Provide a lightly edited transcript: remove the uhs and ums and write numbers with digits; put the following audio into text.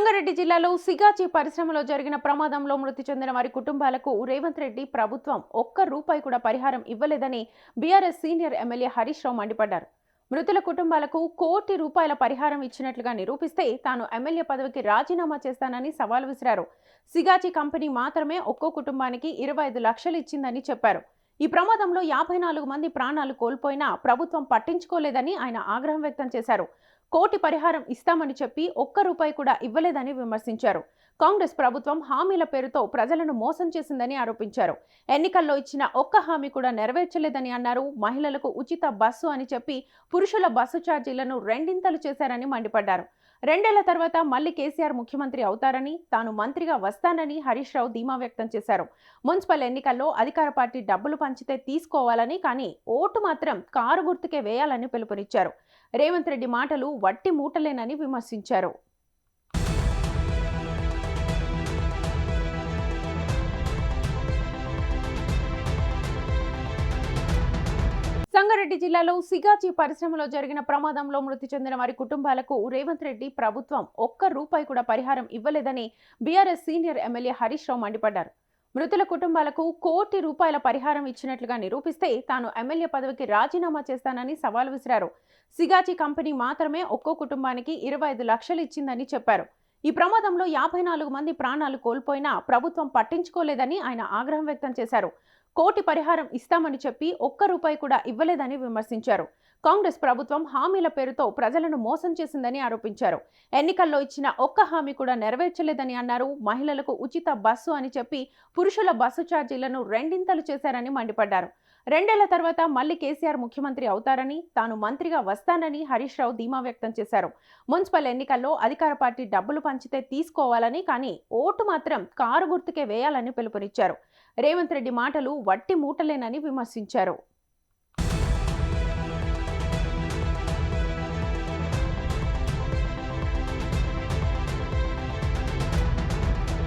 సంగారెడ్డి జిల్లాలో సిగాచి పరిశ్రమలో జరిగిన ప్రమాదంలో మృతి చెందిన వారి కుటుంబాలకు రేవంత్ రెడ్డి ప్రభుత్వం ఒక్క రూపాయి కూడా పరిహారం ఇవ్వలేదని BRS senior MLA Harish Rao మండిపడ్డారు. మృతుల కుటుంబాలకు ₹1 కోటి పరిహారం ఇచ్చినట్లుగా నిరూపిస్తే తాను ఎమ్మెల్యే పదవికి రాజీనామా చేస్తానని సవాల్ విసిరారు. సిగాచి కంపెనీ మాత్రమే ఒక్కో కుటుంబానికి 25 లక్షలు ఇచ్చిందని చెప్పారు. ఈ ప్రమాదంలో 54 మంది ప్రాణాలు కోల్పోయినా ప్రభుత్వం పట్టించుకోలేదని ఆయన ఆగ్రహం వ్యక్తం చేశారు. కోటి పరిహారం ఇస్తామని చెప్పి ₹1 కూడా ఇవ్వలేదని విమర్శించారు. కాంగ్రెస్ ప్రభుత్వం హామీల పేరుతో ప్రజలను మోసం చేసిందని ఆరోపించారు. ఎన్నికల్లో ఇచ్చిన ఒక్క హామీ కూడా నెరవేర్చలేదని అన్నారు. మహిళలకు ఉచిత బస్సు అని చెప్పి పురుషుల బస్సు ఛార్జీలను రెండింతలు చేశారని మండిపడ్డారు. 2 ఏళ్ల తర్వాత మళ్లీ కేసీఆర్ ముఖ్యమంత్రి అవుతారని, తాను మంత్రిగా వస్తానని హరీష్ రావు ధీమా వ్యక్తం చేశారు. మున్సిపల్ ఎన్నికల్లో అధికార పార్టీ డబ్బులు పంచితే తీసుకోవాలని, కానీ ఓటు మాత్రం కారు గుర్తుకే వేయాలని పిలుపునిచ్చారు. రేవంత్ రెడ్డి మాటలు వట్టి మూటలేనని విమర్శించారు. సంగారెడ్డి జిల్లాలో సిగాచి పరిశ్రమలో జరిగిన ప్రమాదంలో మృతి చెందిన వారి కుటుంబాలకు రేవంత్ రెడ్డి ప్రభుత్వం ₹1 కూడా పరిహారం ఇవ్వలేదని BRS senior MLA Harish Rao మండిపడ్డారు. మృతుల కుటుంబాలకు ₹1 కోటి పరిహారం ఇచ్చినట్లుగా నిరూపిస్తే తాను ఎమ్మెల్యే పదవికి రాజీనామా చేస్తానని సవాల్ విసిరారు. సిగాచి కంపెనీ మాత్రమే ఒక్కో కుటుంబానికి 25 లక్షలు ఇచ్చిందని చెప్పారు. ఈ ప్రమాదంలో 54 మంది ప్రాణాలు కోల్పోయినా ప్రభుత్వం పట్టించుకోలేదని ఆయన ఆగ్రహం వ్యక్తం చేశారు. కోటి పరిహారం ఇస్తామని చెప్పి ₹1 కూడా ఇవ్వలేదని విమర్శించారు. కాంగ్రెస్ ప్రభుత్వం హామీల పేరుతో ప్రజలను మోసం చేసిందని ఆరోపించారు. ఎన్నికల్లో ఇచ్చిన ఒక్క హామీ కూడా నెరవేర్చలేదని అన్నారు. మహిళలకు ఉచిత బస్సు అని చెప్పి పురుషుల బస్సు ఛార్జీలను రెండింతలు చేశారని మండిపడ్డారు. 2 ఏళ్ల తర్వాత మళ్లీ కేసీఆర్ ముఖ్యమంత్రి అవుతారని, తాను మంత్రిగా వస్తానని హరీష్ రావు ధీమా వ్యక్తం చేశారు. మున్సిపల్ ఎన్నికల్లో అధికార పార్టీ డబ్బులు పంచితే తీసుకోవాలని, కానీ ఓటు మాత్రం కారు గుర్తుకే వేయాలని పిలుపునిచ్చారు. రేవంత్ రెడ్డి మాటలు వట్టి మూటలేనని విమర్శించారు.